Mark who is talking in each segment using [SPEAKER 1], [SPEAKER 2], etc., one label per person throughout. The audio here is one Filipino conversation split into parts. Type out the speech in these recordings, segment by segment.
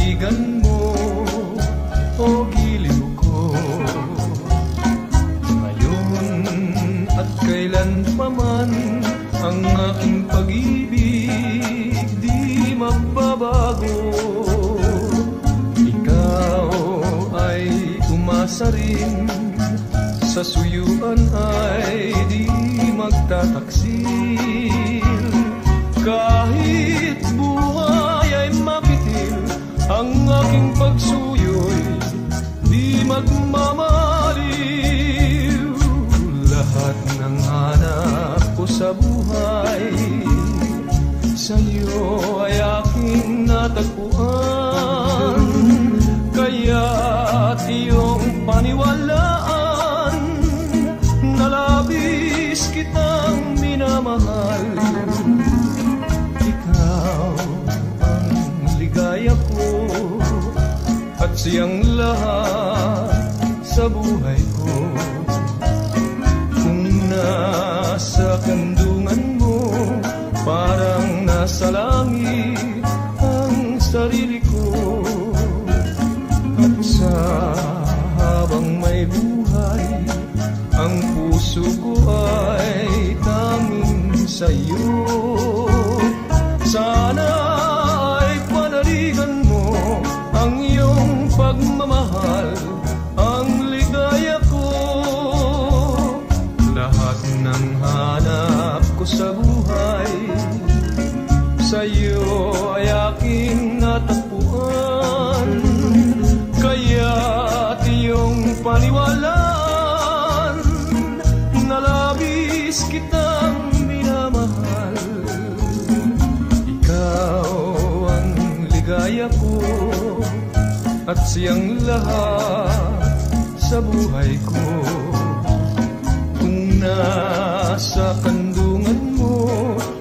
[SPEAKER 1] panaligan mo o giliw ko. Ngayon at kailan pa man ang aking pag-ibig di magbabago. Ikaw ay umasa rin, sa suyuan ay di magtataksil. Kahit buhay ay makitil, ang aking pagsuyo'y di magmamaliw. Lahat ng hanap ko sa buhay, sa'yo ay aking natagpuan. Kaya't iyong paniwalaan, na labis kitang minamahal. Ikaw ang ligaya ko at siyang lahat sa buhay ko. Kung nasa kandungan mo, parang nasa langit ang sarili ko. At sa habang may buhay, ang puso ko ay tanging sa'yo. Sana ay panaligan mo ang iyong pagmamahal, ang ligaya ko. Lahat ng hanap ko sa buhay, sa'yo ay aking natagpuan. Kaya't iyong paniwalaan, na labis kitang minamahal. Ikaw ang ligaya ko at siyang lahat sa buhay ko. Kung nasa kandungan mo,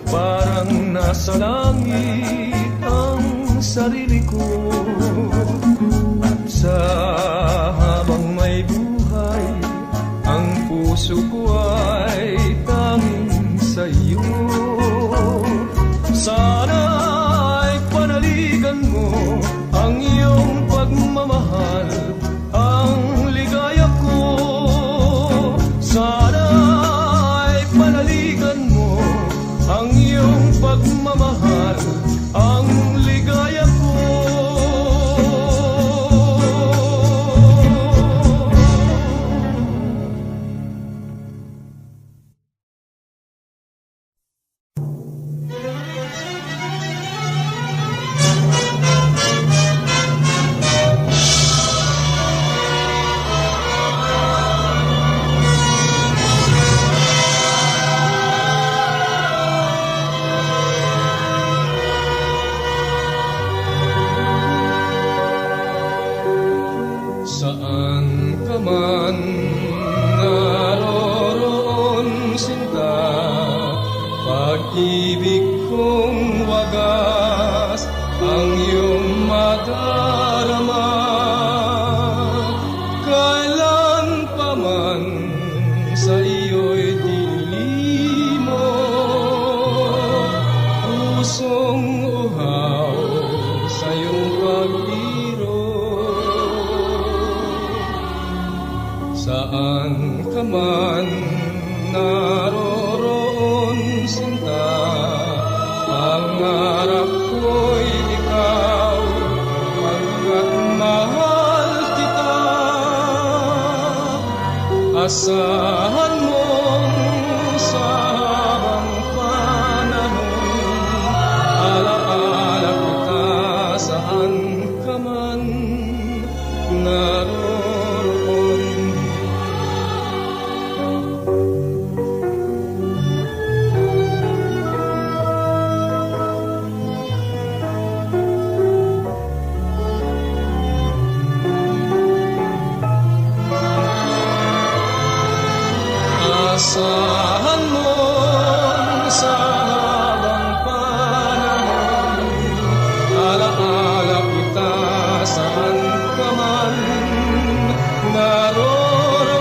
[SPEAKER 1] parang nasa langit ang sarili ko. At sa habang may buhay, ang puso ko ay tanging sa'yo. Sana ay panaligan mo ang iyong pagmamahal, ang ligaya ko. Sana ay panaligan mo ang iyong pagmamahal, ang ligaya ko. Saan ka man naroroon, sinta, pag-ibig kong wagas ang iyong madarama. Kailan pa man sa iyo'y dilimo, pusong uhaw sa iyong pagbiro. Saan ka man naroroon, sinta, pangarap ko'y ikaw, pagkat mahal kita. Asahan mong sa habang panahon, alaala kita saan ka man naroroon. Asahan mo sa habang panahon, alaala kita saan ka man naroroon.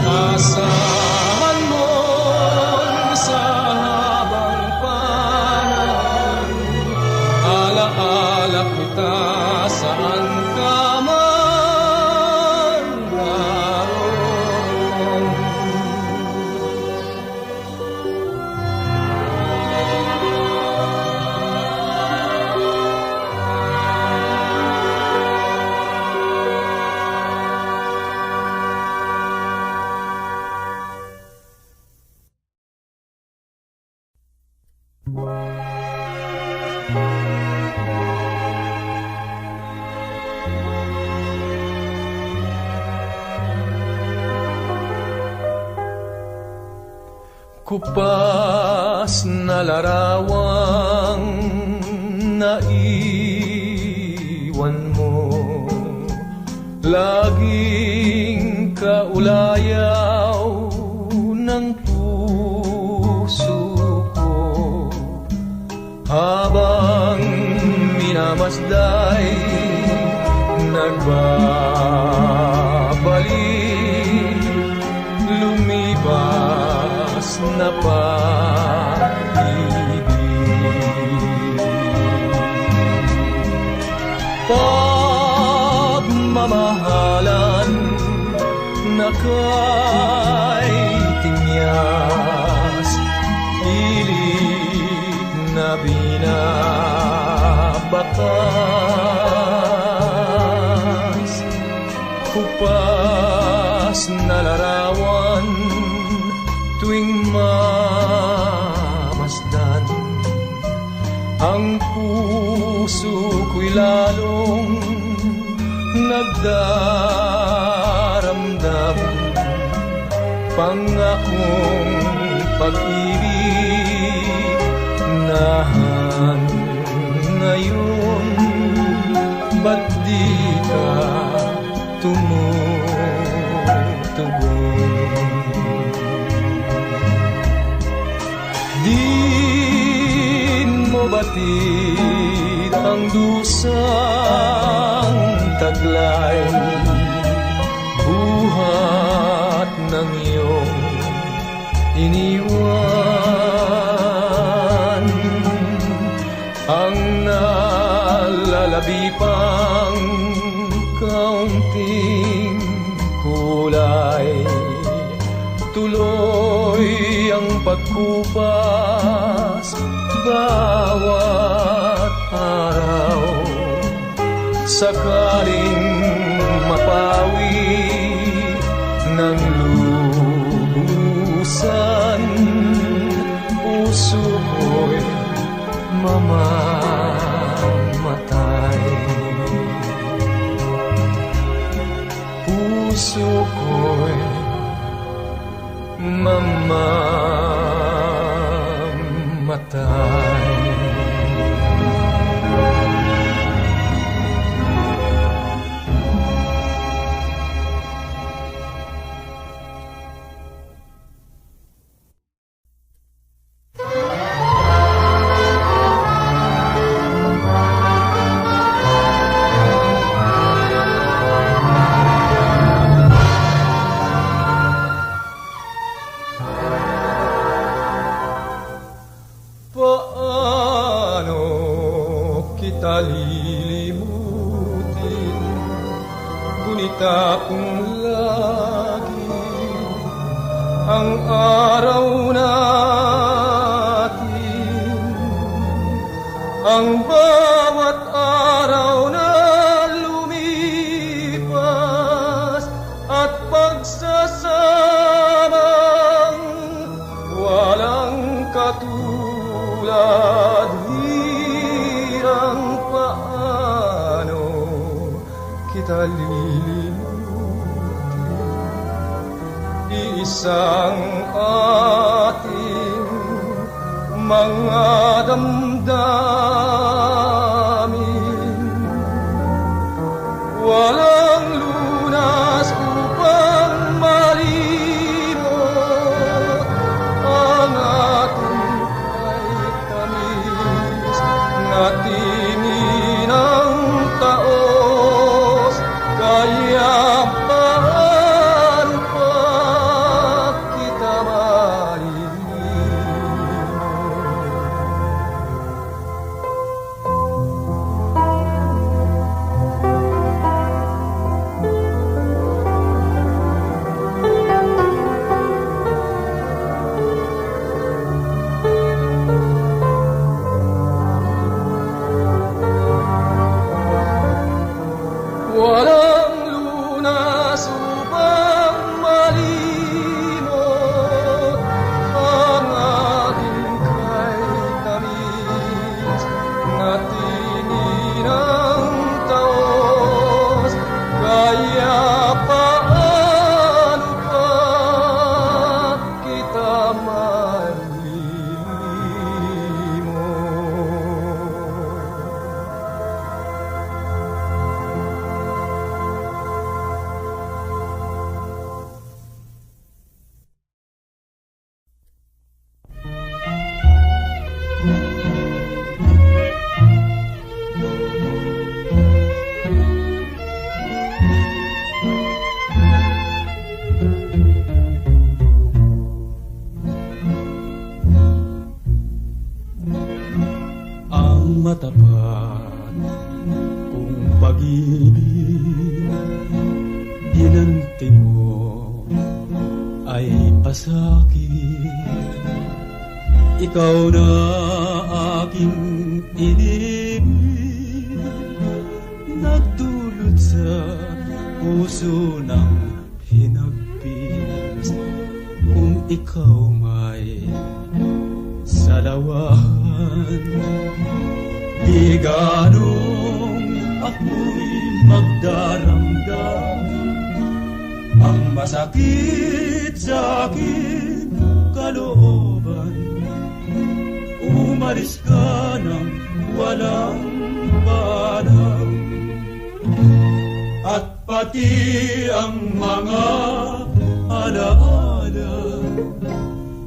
[SPEAKER 1] Asahan mo sa habang panahon, alaala Alak kita saan ka man naroon. Kupas na larawang naiwan mo, laging kaulayaw ng puso ko. Habang minamasday, nagbabalik, lumibas na pag-ibig. Pagmamahalan na kay timyas, pilit na binabakas. Kupas na larawan tuwing mamasdan, ang puso ko'y lalong nagdaramdam. Pangakong pag-ibig na ngayon, ba't di ka tumutugon? Din mo batid ang dusang taglay, buhat ng iyong iniwan. Ang nalalabi pang kaunting kulay, tuloy ang pagkupas bawat araw. Sakaling mapawi ng lubusan, puso ko'y mamamatay. Puso ko'y mamamatay. Paano kita lilimutin, ngunit akong lagi ang araw natin, ang bawat araw na lumipas at pagsasamang walang katulad. Hirang paano kita lilimutin, iisang ating mga damdamin, walang lunas upang malimot ang ating ay tamis na tingin ng taos. Kaya paano pa kita malilimot? pag-ibig ginanti mo ay pasakit. Ikaw na aking inibig, nagdulot sa puso ng hinagpis. Kung ikaw may salawahan, di ganong ako'y magdaramdam. Ang masakit sa aking kalooban, umalis ka ng walang paalam. At pati ang mga alaala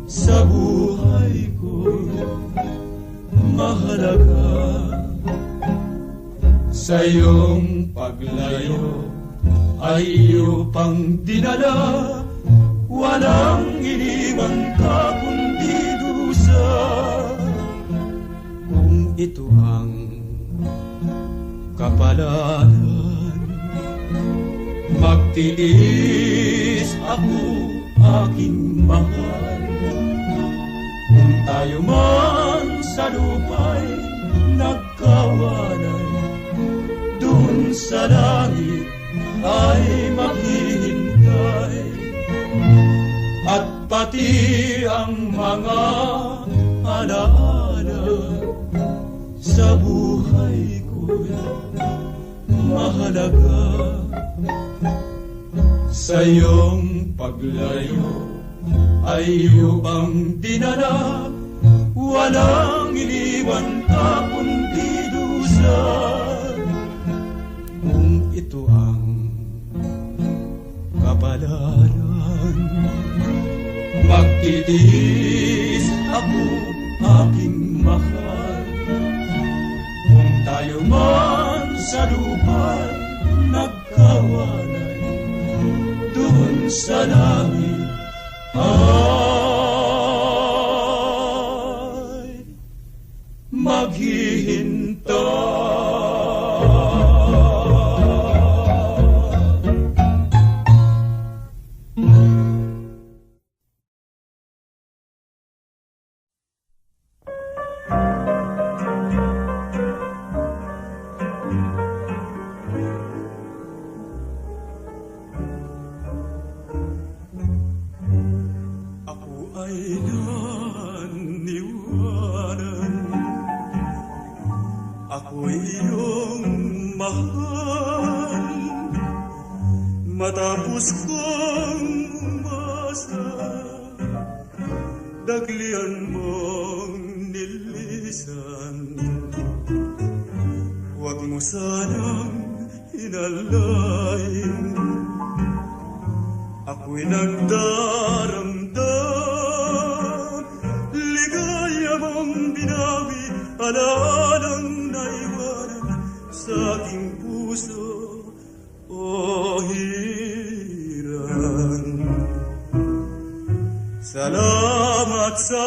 [SPEAKER 1] sa buhay ko'y mahalaga. Sa iyong paglayo ay upang dinala, walang iniwan ka kundi dusa. Kung ito ang kapalaran, magtitiis ako aking mahal. Kung tayo man sa lupa'y nagkawalay, dun sa langit ay maghihintay. At pati ang mga alaala sa buhay ko'y mahalaga. Sa iyong paglayo ay upang dinala, walang iniwan ka kundi dusa. Kung ito ang kapalaran, magtitiis ako aking mahal. Kung tayo man sa lupa'y nagkawalay, dun sa langit ay maghihintay. Ako'y iyong mahal, matapos kong umasa, daglian mong nilisan. Huwag mo sanang inalain, ako'y nagdaramdam, ligaya mong binawi, alaalang naiwanan sa aking puso, o hiran. Salamat sa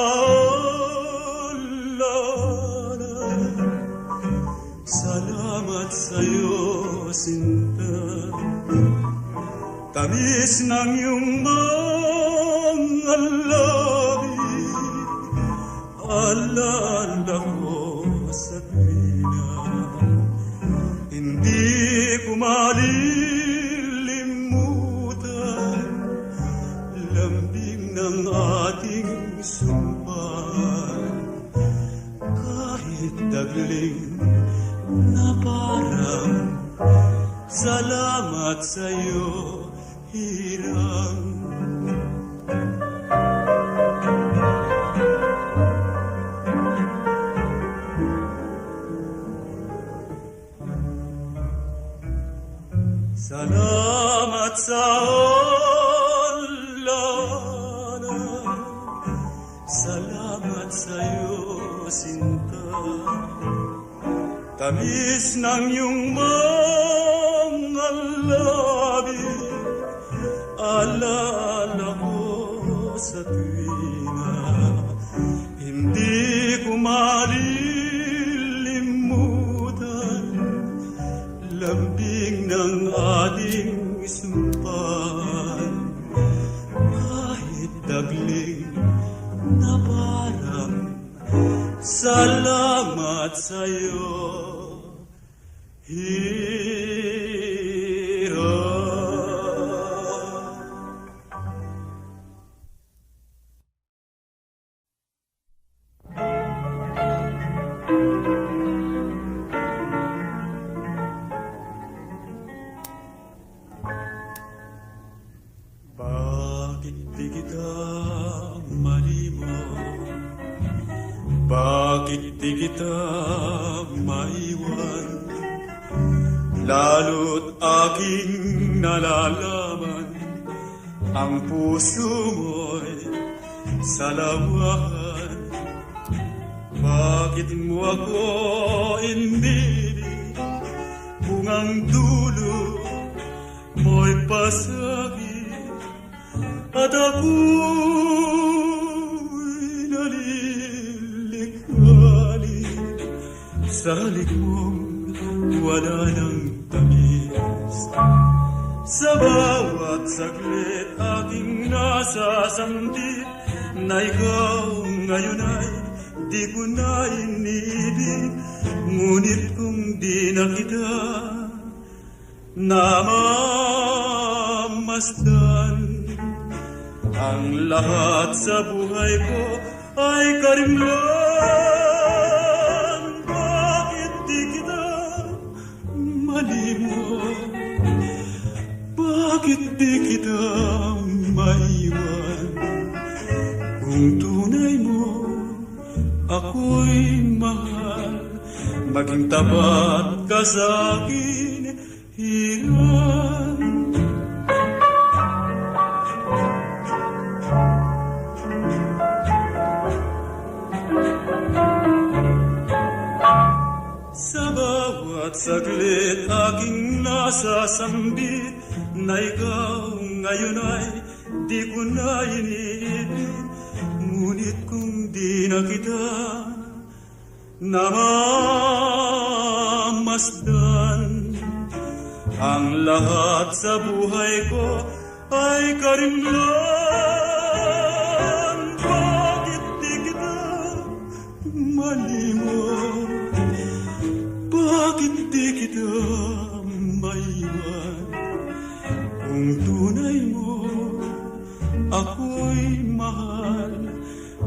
[SPEAKER 1] alala, salamat sa'yo, sinta. Tamis ng iyong mga labi, alala ko sa tuwina. Hindi ko malilimutan lambing ng ating sumpaan. Kahit dagling na parang salamat sa'yo, hirang. Salamat sa alala, salamat sa'yo, sinta. Tamis ng iyong mga labi, alaala ko sa tuwina. Hindi ko malilimutan
[SPEAKER 2] lambing ng ating sumpaan. Kahit dagling na parang salamat sa'yo. Bakit di kita malimot? Bakit di kita maiwan? Lalo't aking nalalaman ang puso mo'y salawahan. Bakit mo ako inilig kung ang dulo mo'y pasakit at ako'y nalilikali sa halik mong wala ng tamis. Sa bawat saglit aking nasasambit na ikaw ngayon ay di ko na inibig. Ngunit kung di na kita namamasdan, ang lahat sa buhay ko ay karimlan. Bakit di kita malimot? Bakit di kita maiwan? Kung tunay mo ako'y mahal, maging tapat ka sa akin, Hiran. Sa bawat saglit aking nasasambit na ikaw ngayon ay di ko na iniibig. Ngunit kung di na kita namamasdan, ang lahat sa buhay ko ay karimlan. Bakit di kita malimot? Bakit di kita maiwan? Kung tunay mo ako'y mahal,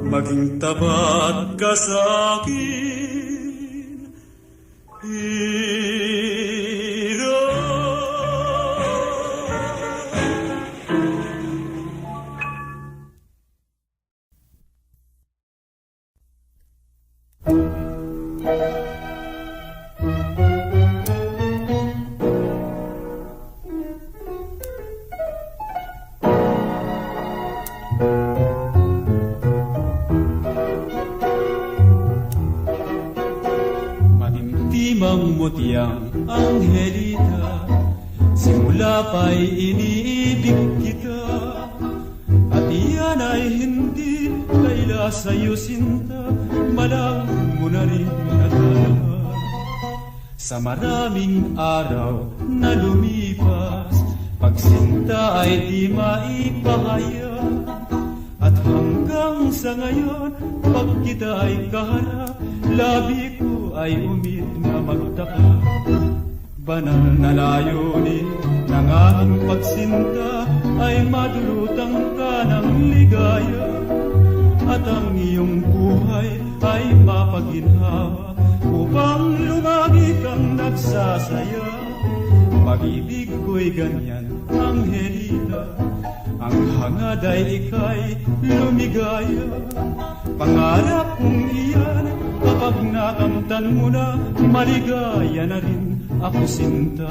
[SPEAKER 2] maging tapat ka sa akin, Matimtimang mutiang Angelita, simula pa'y iniibig kita, at iyan ay hindi kaila sa'yo sinta, malang mo na rin natalaman. Sa maraming araw na lumipas, pagsinta ay di maipahayag, at hanggang sa ngayon, pag kita ay kaharap, labi ko ay umit na magtaka. Banal na layunin ng aking pagsinta ay madulutang ka ng ligaya, at ang iyong buhay ay mapaginhawa upang lumagi kang nagsasaya. Pag-ibig ko'y ganyan, Angelita, ang hangad ay ika'y lumigaya. Pangarap kong iyan, kapag nakamtan mo na, maligaya na rin ako sinta.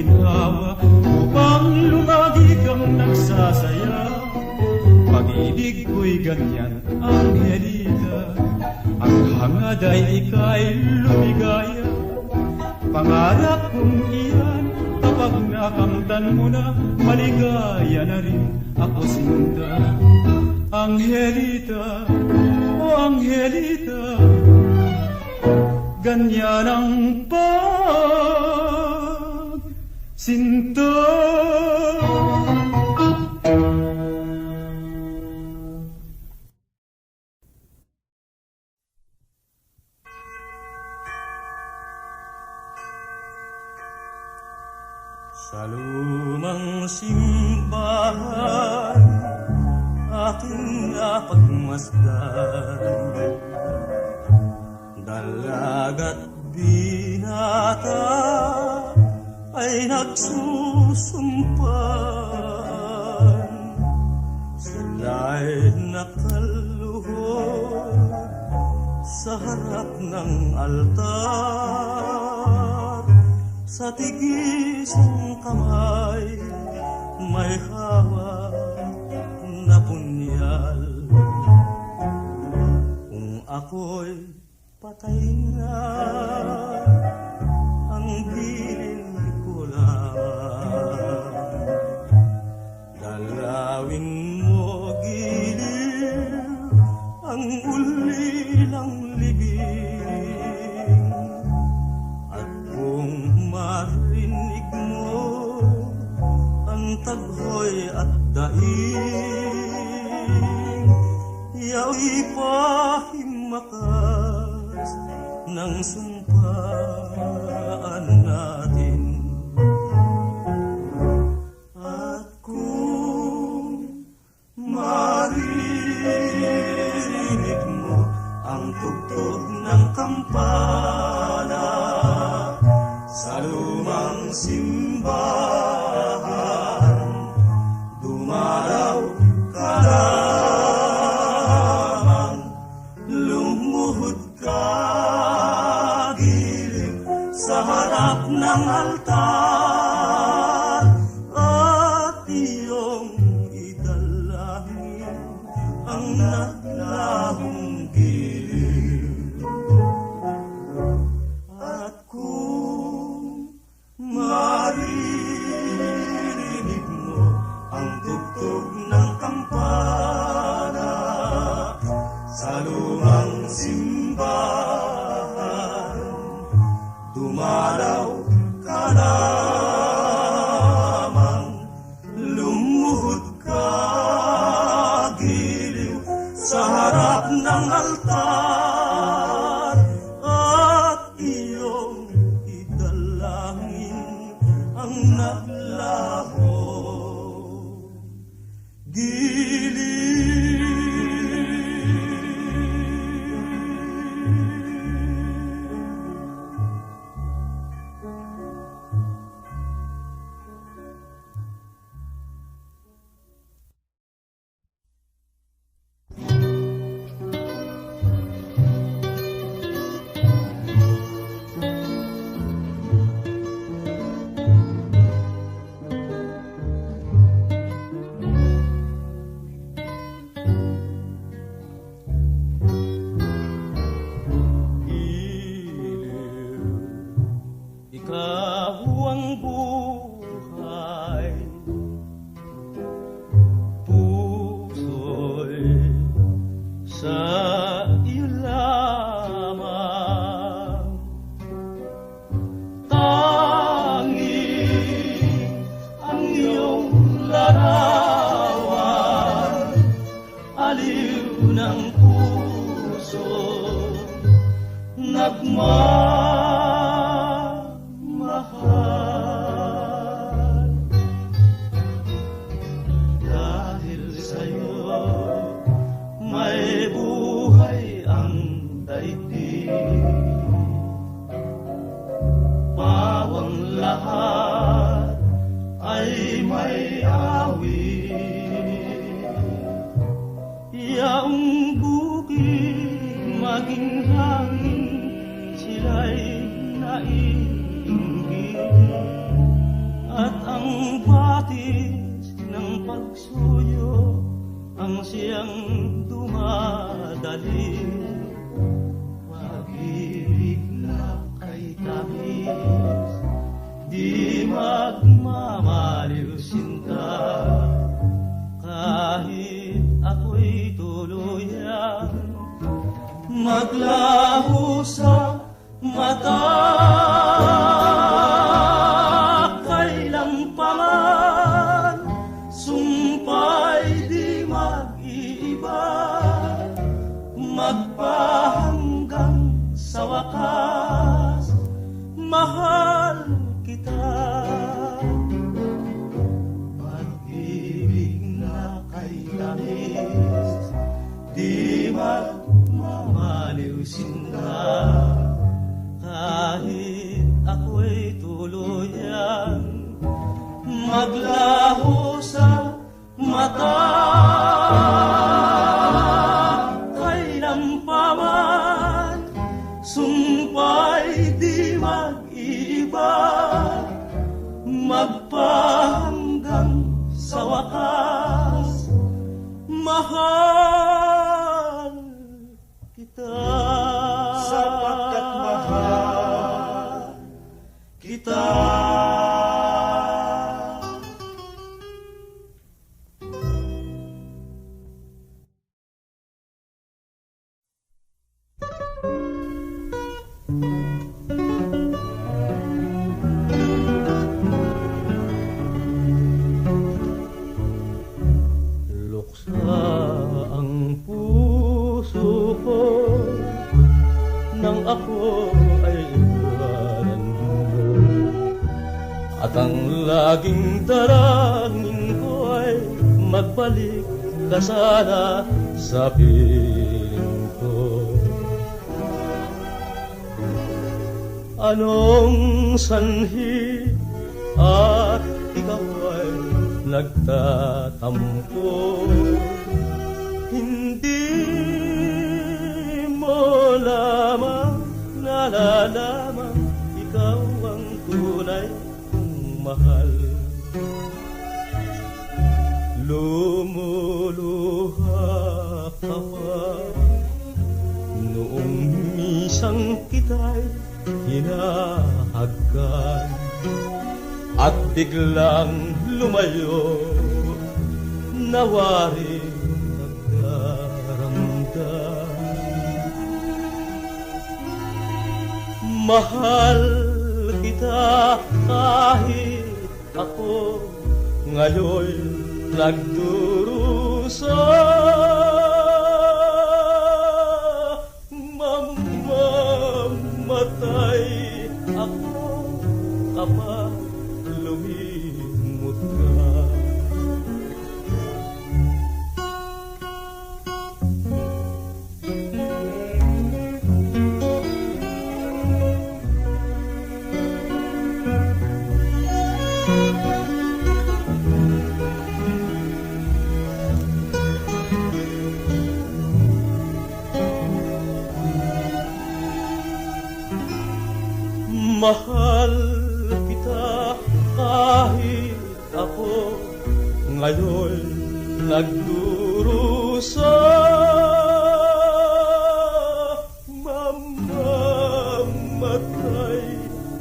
[SPEAKER 2] ginhawa upang lumagi kang nagsasaya. Pag-ibig ko'y ganyan, Angelita, ang hangad ay ika'y lumigaya. Pangarap kong iyan, kapag nakamtan mo na, maligaya na rin ako sinta. Angelita, oh Angelita, ganyan ang pagsinta. Sa lumang simbahan aking napagmasdan, dalaga't binata ay nagsusumpan. Sila'y nakaluhod sa harap ng altar. Sa tigisang kamay may hawak na punyal. Kung ako'y patay na, ang bilin ko lang. Dalawin mo giliw ang ulilang libing. At kung marinig mo ang taghoy at daing, yao'y pahimakas ng sumpaan natin. At kung maririnig mo ang tugtog ng kampana sa lumang simbahan, dumaraw ka lamang, lumuhod ka giliw sa harap ng altar, at iyong idalangin ang naglahong giliw. At kung maririnig mo ang tugtog ng kampana sa lumang simbahan, dumalaw ka lamang, lumuhod ka giliw sa harap ng altar, at iyong idalangin ang naglaho giliw. Ikaw ang buhay, puso'y sa iyo lamang. Tanging ang iyong larawan, aliw ng puso, nagmamahal. Dahil sa'yo may buhay ang daigdig, pawang lahat ay may awit. Yaong bukid maging hangin,
[SPEAKER 3] batis ng pagsuyo ang siyang dumadali. Pag-ibig na kay tamis, di magmamaliw sinta. Kahit ako'y tuluyan maglaho sa mata, kailan pa man sumpa'y di mag-iiba, magpahanggang sa wakas, mahal kita. Pag-ibig na kay tamis, di magmamaliw sinta. Kahit ako'y tuluyan maglaho sa mata, kailan pa man sumpa'y di mag-iiba, magpahanggang sa wakas, mahal kita.
[SPEAKER 2] Sapagkat mahal
[SPEAKER 3] kita.
[SPEAKER 1] Luksa ang puso ko nang ako ay iwanan mo, at ang laging darangin ko ay magbalik ka sana sa piling ko. Anong sanhi at ikaw ay nagtatampo, hindi mo lamang nalalaman ikaw ang tunay kong mahal. Lumuluha ka pa noong minsan kita'y hinahagkan, at biglang lumayo, nawari nagdaramdam. Mahal kita kahit ako ngayon nagdurusa, mamamatay ako kapag lumimot ka. Mahal kita kahit ako ngayon nagdurusa, mamamatay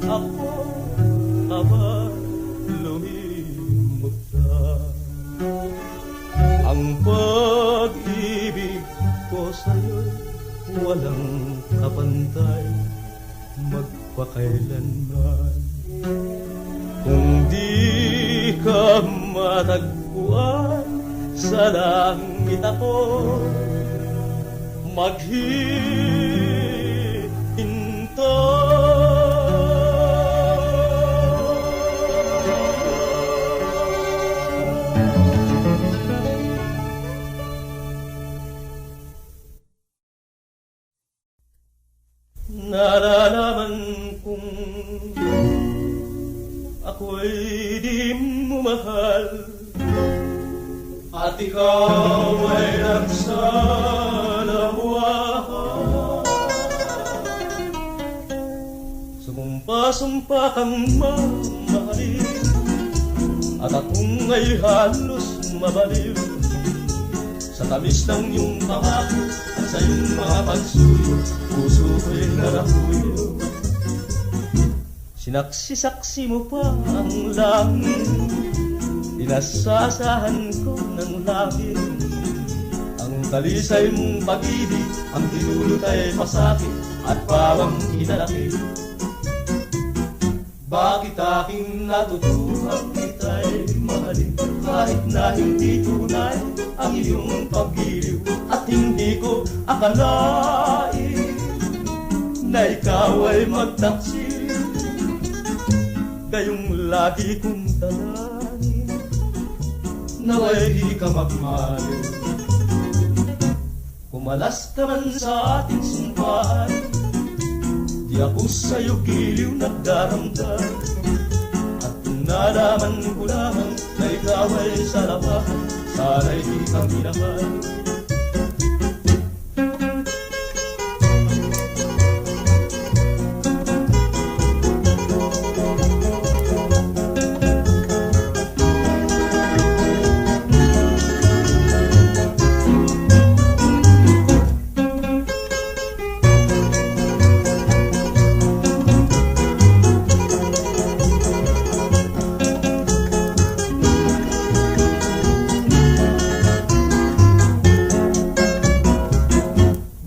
[SPEAKER 1] ako kapag lumimot ka. Ang pag-ibig ko sa'yo'y walang kapantay, magpakailanman. Kung di ka matagpuan sa langit ako, nalalaman kong ako'y di mo mahal, at ikaw ay nagsalamuha. Sumpa-sumpa kang mamahalin,
[SPEAKER 3] At akong ay halos mabaliw sa tamis ng iyong pangako at sa iyong mga pagsuyo, puso ko'y narahuyo. Sinaksi-saksi mo pa ang langit, inasasahan ko ng langit. Ang talisay mong pag-ibig, ang tinulot ay masakit at parang kinalaki. Bakit aking natutuhan kita'y mahalin, kahit na hindi tunay ang iyong pag-iliw, at hindi ko akalain na ikaw ay magtaksil. Gayong lagi kong dalangin, naway di ka magmahal. Kumalas ka man sa ating sumpaan, di ako sa'yo giliw nagdaramdam. At kung nalaman ko lamang na ikaw ay sa labahan, sana'y di ka minahal.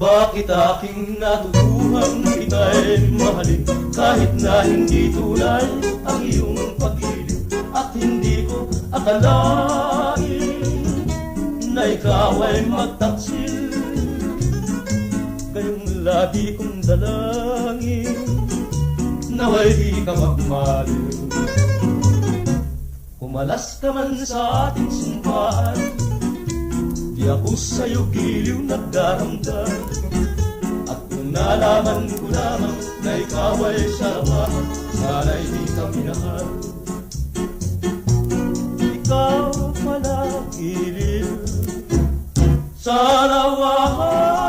[SPEAKER 3] Bakit aking natutuhan kita'y mahalin, kahit na hindi tunay ang iyong pag-ibig, at hindi ko akalain na ikaw ay magtaksil. Gayong lagi kong dalangin, naway di ka magmaliw. Kumalas ka man sa ating sumpaan, di ako sa'yo giliw nagdaramdam. At kung nalaman ko lamang na ikaw ay sa labahan, sana'y di ka minahal. Ikaw pala giliw sa lawahan.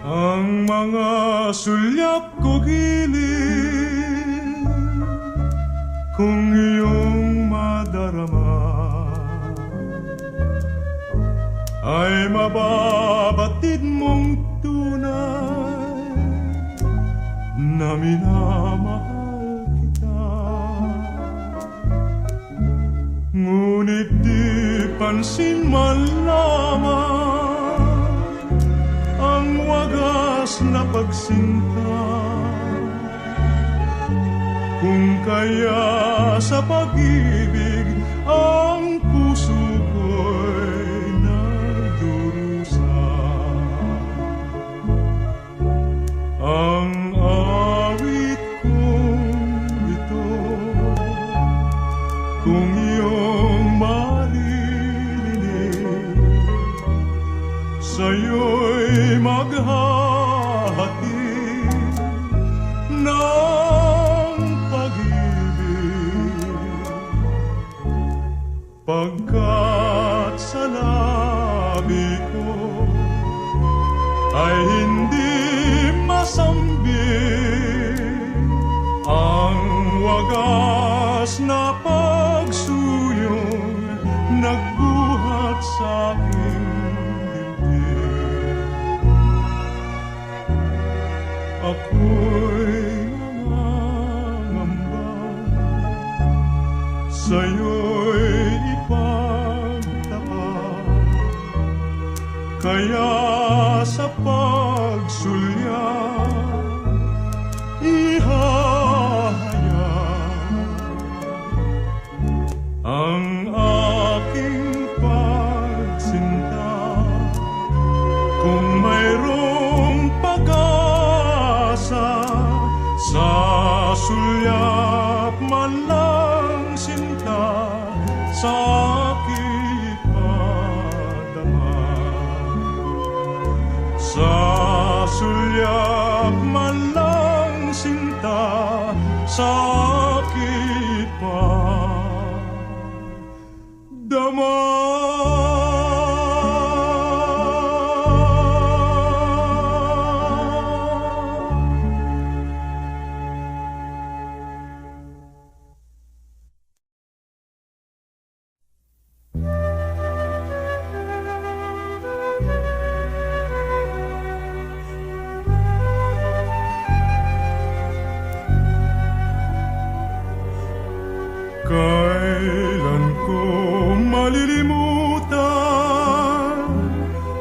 [SPEAKER 2] Ang mga sulyak ko gilid, kung iyong madarama, ay mababatid mong tunay na minamahal kita. Ngunit di pansin man lamang ang wagas na pagsinta, kung kaya sa pag-ibig ang puso ko'y nagdurusa. Ang awit kong ito, kung iyong maririnig, sa'yo'y maghahatid ng pag-ibig, pagkat sa labi ko ay hindi masambit ang wagas na pagsuyong nagbuhat sa aking dibdib. Ako'y nangangamba, sa'yo'y ipagtapat, kaya sa pagsulyak ihahayag ang aking pagsinta. Kung mayroong pag-asa sa sulyap man lang sinta, sa aking ipadama, sa sulyap Iyak man lang sinta, sakit pa dama. Kailan ko malilimutan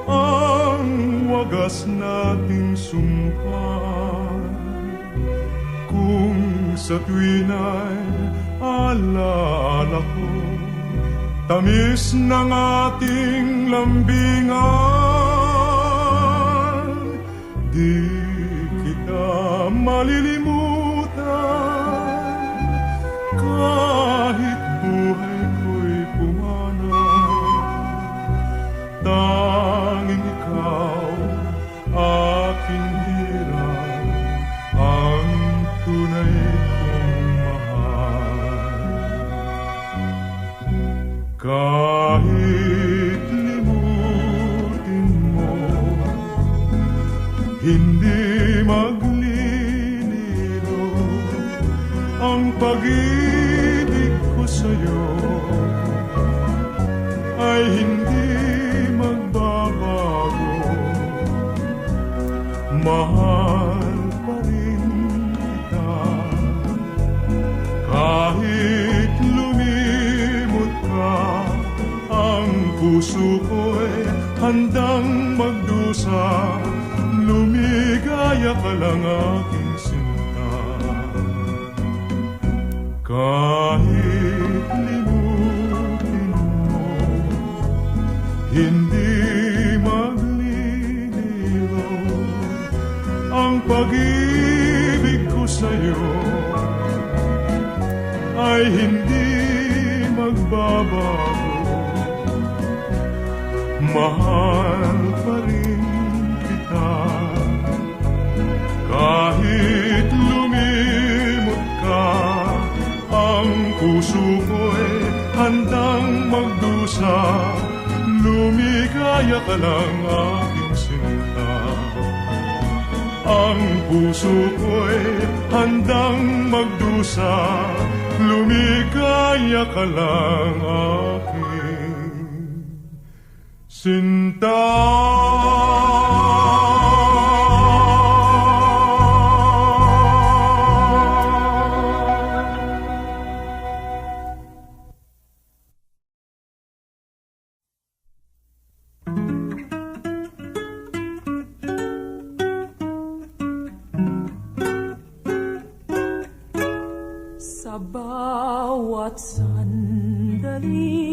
[SPEAKER 2] ang wagas nating sumpah, kung sa tuwin ay alaala ko tamis ng ating lambingan. Di kita malilimutan kahit buhay ko'y pumana. Tanging ikaw, aking hirap, ang tunay kong mahal. Kahit limutin mo, hindi maglilino ang pag-ibig ko sa'yo, ay hindi magbabago. Mahal pa rin kita, kahit lumimot ka. Ang puso ko'y handang magdusa, lumigaya ka lang aking sinta. Kahit limutin mo, hindi magliligaw ang pag-ibig ko sa'yo, ay hindi magbabago. Mahal pa rin kita, kahit lumimot ka. Ang puso ko'y handang magdusa, lumigaya ka lang aking sinta. Ang puso ko'y handang magdusa, lumigaya ka lang aking sinta.
[SPEAKER 4] Sa bawat sandali,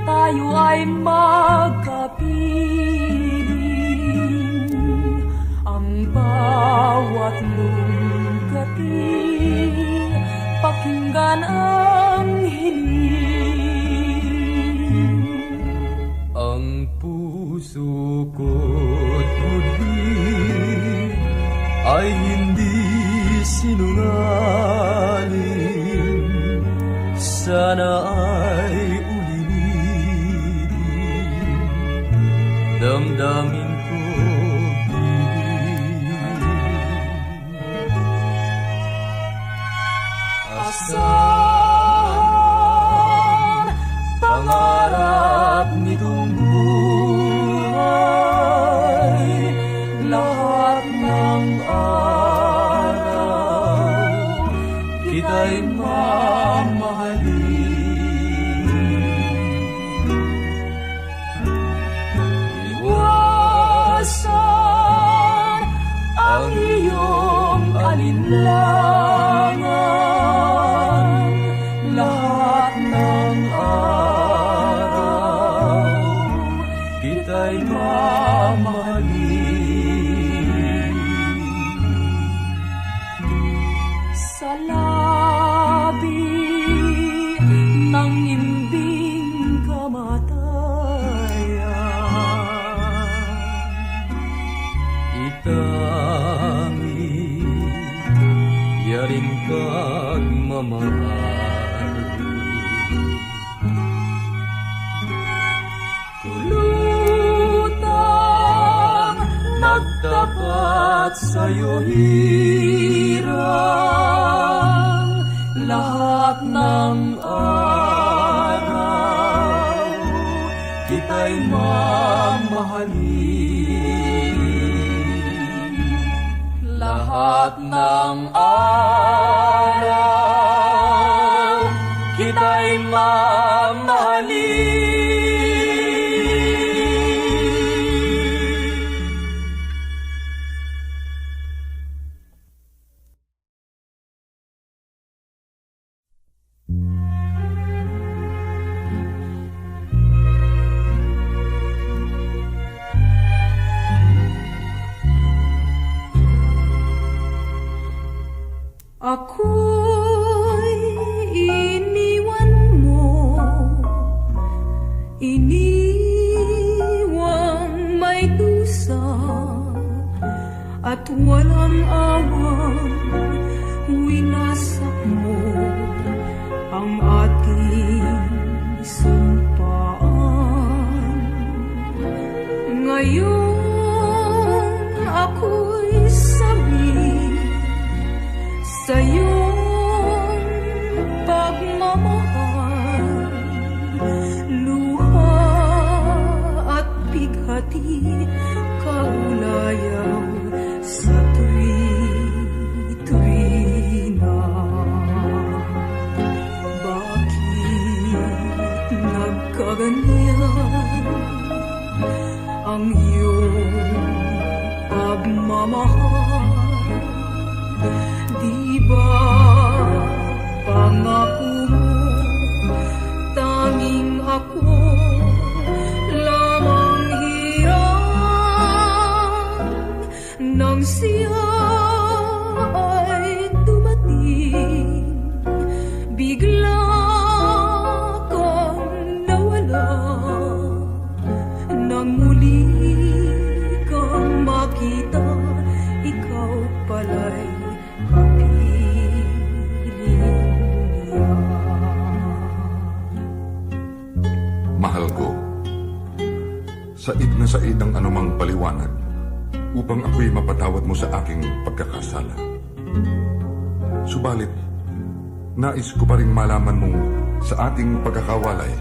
[SPEAKER 4] tayo ay magkapiling. Ang bawat lugati, pakinggan ang hiling.
[SPEAKER 1] Ang puso ko't huli ay hindi sinungaling. Sana ay ulitin, damdamin ko piling. Asahan pangarap nitong buhay, lahat ng araw kita'y mamahalin. Iwasan ang iyong alinlangan, lahat ng araw kita'y mamahalin. Sa labi ng imbing kamatayan, tangi yaring kag mamahal.
[SPEAKER 4] Lutang magtapat sa'yo hirang lahat ng araw kita'y mamahalin. Lahat ng araw kita'y mamahalin. Ako'y iniwan mo, iniwang may dusa at walang awang winasak mo ang ating sumpaan. Ngayon ako'y sabi sa iyong pagmamahal, luha at bighati kaulayaw sa tuwi-tuwi na. Bakit nagkaganyan ang iyong pagmamahal? Di ba pangako mo tanging ako lamang hirang nang siya ay dumating bigla kang nawala nang muli kang makita ikaw pala'y
[SPEAKER 5] mahal ko, said na said ang anumang paliwanag upang ako'y mapatawad mo sa aking pagkakasala. Subalit, nais ko pa rin malaman mong sa ating pagkakawalay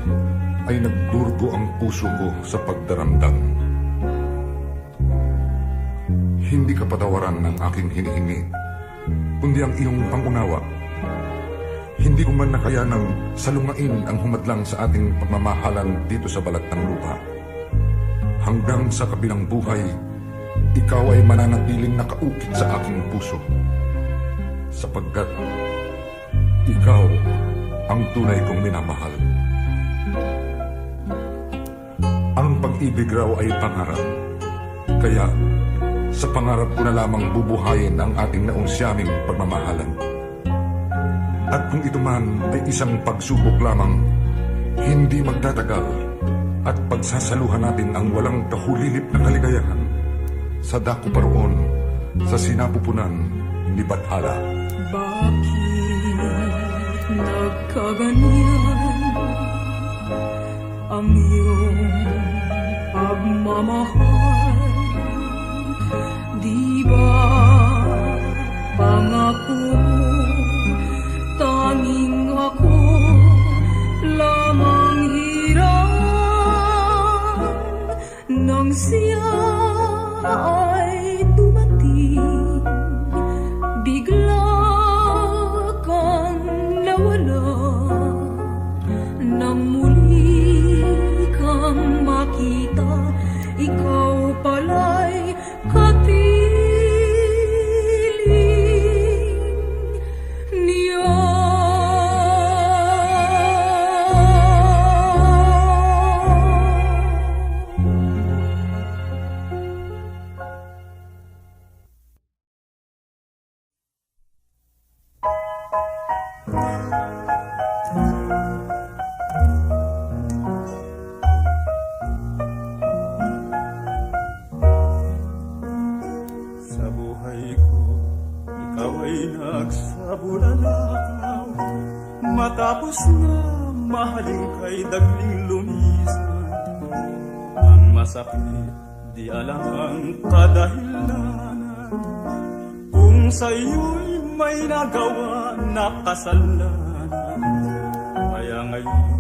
[SPEAKER 5] ay nagdurgo ang puso ko sa pagdaramdam. Hindi ka patawaran ng aking hinihingi, kundi ang iyong pangunawa. Hindi ko man nakayanang salungain ang humadlang sa ating pagmamahalan dito sa balat ng lupa. Hanggang sa kabilang buhay, ikaw ay mananatiling nakaukit sa aking puso. Sapagkat ikaw ang tunay kong minamahal. Ang pag-ibig raw ay pangarap. Kaya sa pangarap ko na lamang bubuhayin ang ating naunsyaming pagmamahalan. At kung ito man ay isang pagsubok lamang, hindi magtatagal at pagsasaluhan natin ang walang kahulilip na kaligayahan sa dako paroon sa sinapupunan ni Bathala.
[SPEAKER 4] Bakit nagkaganyan ang iyong pagmamahal? Di ba pangako mo tanging ako lamang hirang nang siya ay dumating bigla kang nawala nang muli kang makita ikaw pala'y katili.
[SPEAKER 2] buhay ko, ikaw ay nagsabulalakaw. Matapos na mahalin kay dagling lumisan, ang masakit di alam ang kadahilanan. Kung sa iyo'y may nagawa na kasalanan, kaya ngayon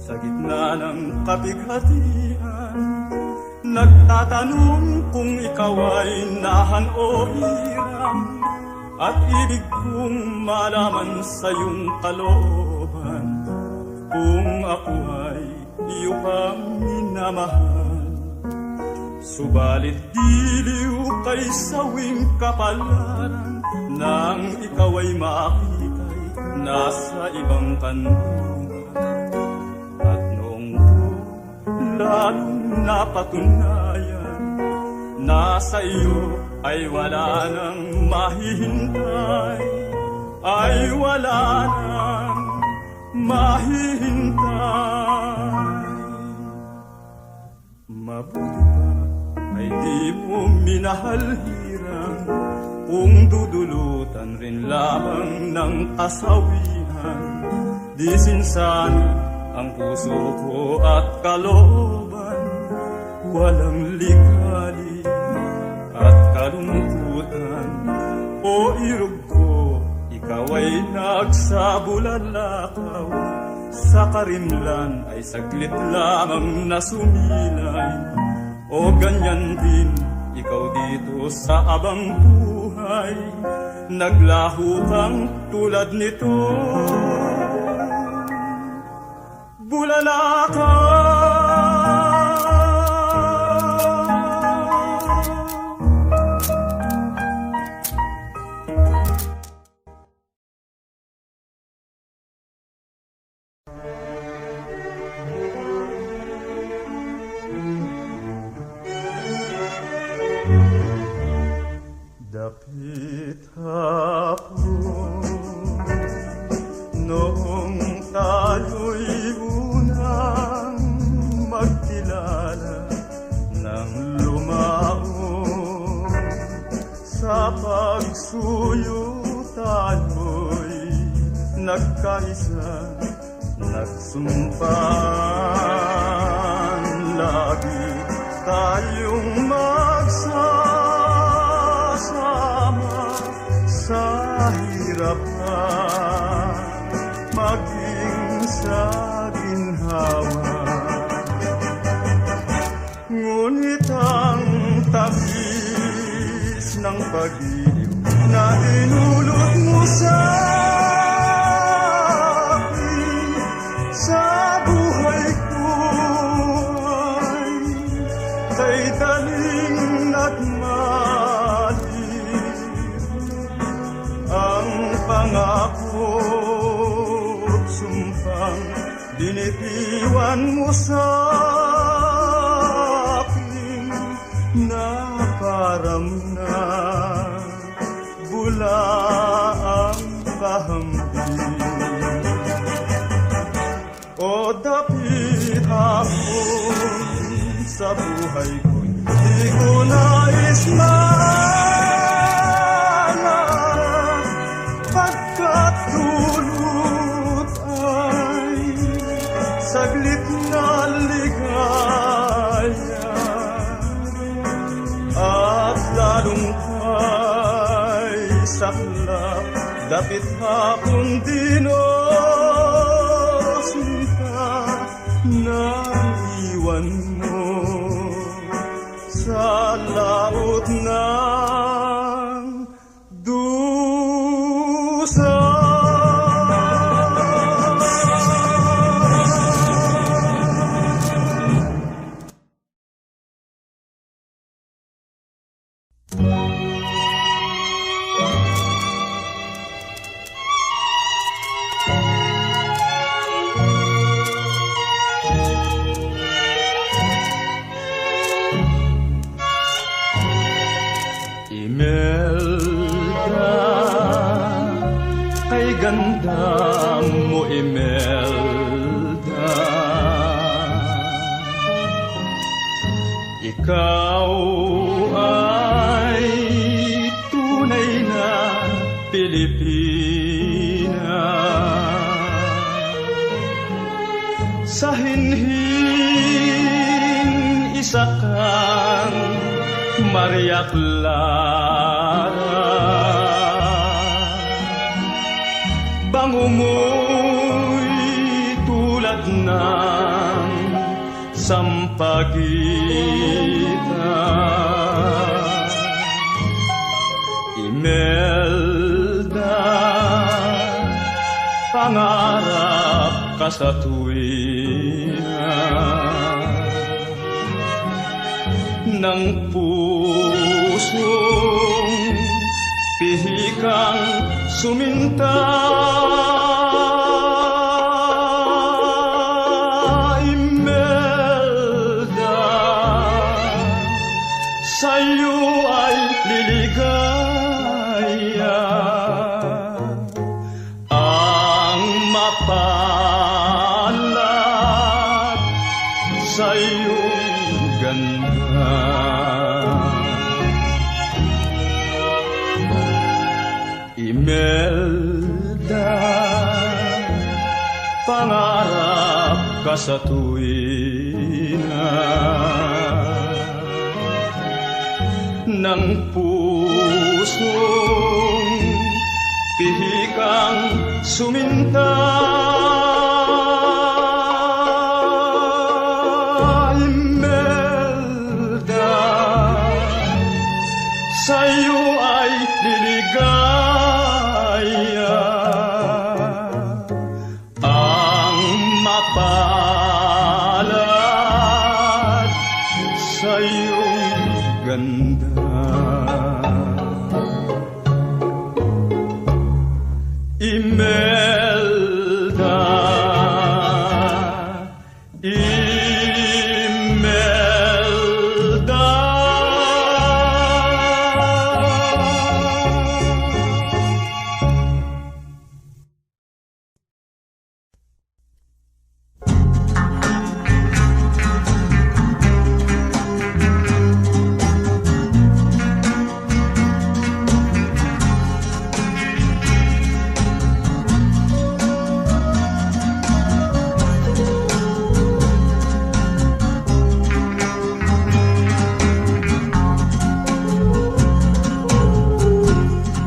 [SPEAKER 2] sa gitna ng kabighatian, nagtatanong kung ikaw ay nahan o hiram. At ibig kong malaman sa iyong kalooban, kung ako ay iyo pang minamahal. Subalit diliw kay sawing kapalaran, nang ikaw ay makita'y nasa ibang kanlungan. At noong to, lalong napatunayan, nasa iyo ay wala nang mahihintay, ay wala nang mahihintay. Mabuti pa ay di mo minahal hirang, kung dudulutan rin lamang ng kasawian. Di sinsana ang puso ko at kalooban, walang ligali at kalungkutan. O irog ko, ikaw ay nagsabulalakaw, sa karimlan ay saglit lamang nasumilay. O ganyan din, ikaw dito sa abang buhay, naglaho kang tulad nito. Bulalakaw. Dapit hapon, noong tayo'y unang magkilala, nang lumaon sa pagsuyo tayo'y nagkaisa, nagsumpan lagi tayong sa hirapan, maging sa ginhawa. Ngunit ang tamis ng pag-ibig na inulot mo sa akin, sa buhay ko ay kay daling at pangako, sumpang dinitiwan mo sa akin, na parang na bula ang kahambing. O dapit hapon sa buhay ko, di ko nais pagkatulot ay saglit na ligaya, at lalong kay saklap dapit hapon din o sinta, na iwan mo sa laot ng dusa. Imelda, kay ganda mo Imelda, ikaw ay
[SPEAKER 3] Pilipinas. Sa hinhin isa kang Maria Clara, bango mo'y tulad ng sampagita. Imelda, pangarap ka sa tuwina ng pusong pihikang suminta. Imelda, sa'yo ay liligaya ang mapalad sa iyong ganda. Imelda, pangarap ka sa tuwina ng pusong pihikang suminta. Imelda, sa'yo ay liligaya ang mapalad sa iyong ganda. Imelda, Imelda.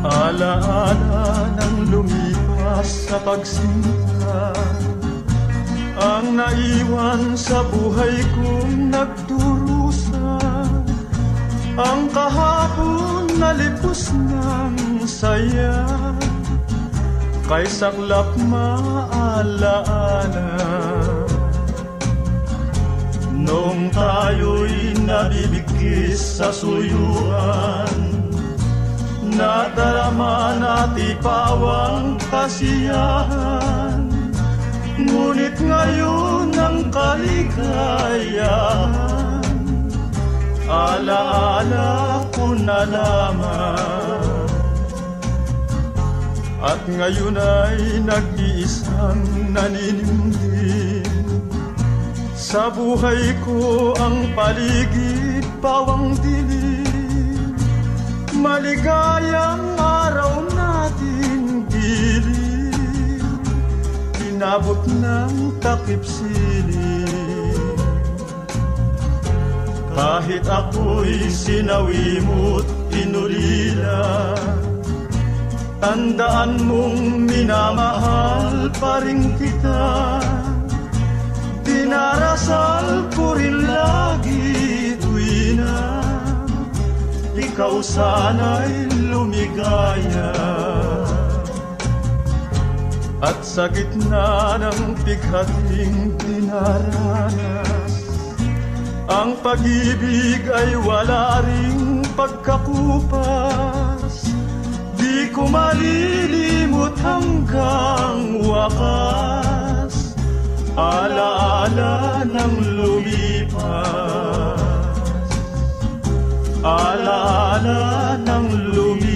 [SPEAKER 3] Alaala ng lumipas sa pagsinta, ang naiwan sa buhay kong nagdurusa. Ang kahapon na lipos ng saya, kay saklap maalaala. Noong tayo'y nabibigkis sa suyuan, nadarama nati pawang kasiyahan. Ngunit ngayon ang kaligayahan, alaala ko na lamang. At ngayon ay nag-iisang naninimdim. Sa buhay ko ang paligid pawang dilim. Maligayang araw natin dilim, inabot ng takip silim. Kahit ako'y sinawimot inulila, tandaan mong minamahal pa rin kita. Dinarasal ko rin lagi tuwina, ikaw sana'y lumigaya. At sa gitna ng bighating dinaranas, ang pag-ibig ay wala ring pagkakupas. Di ko malilimot hanggang wakas, alaala ng lumipas. Alaala ng lumipas.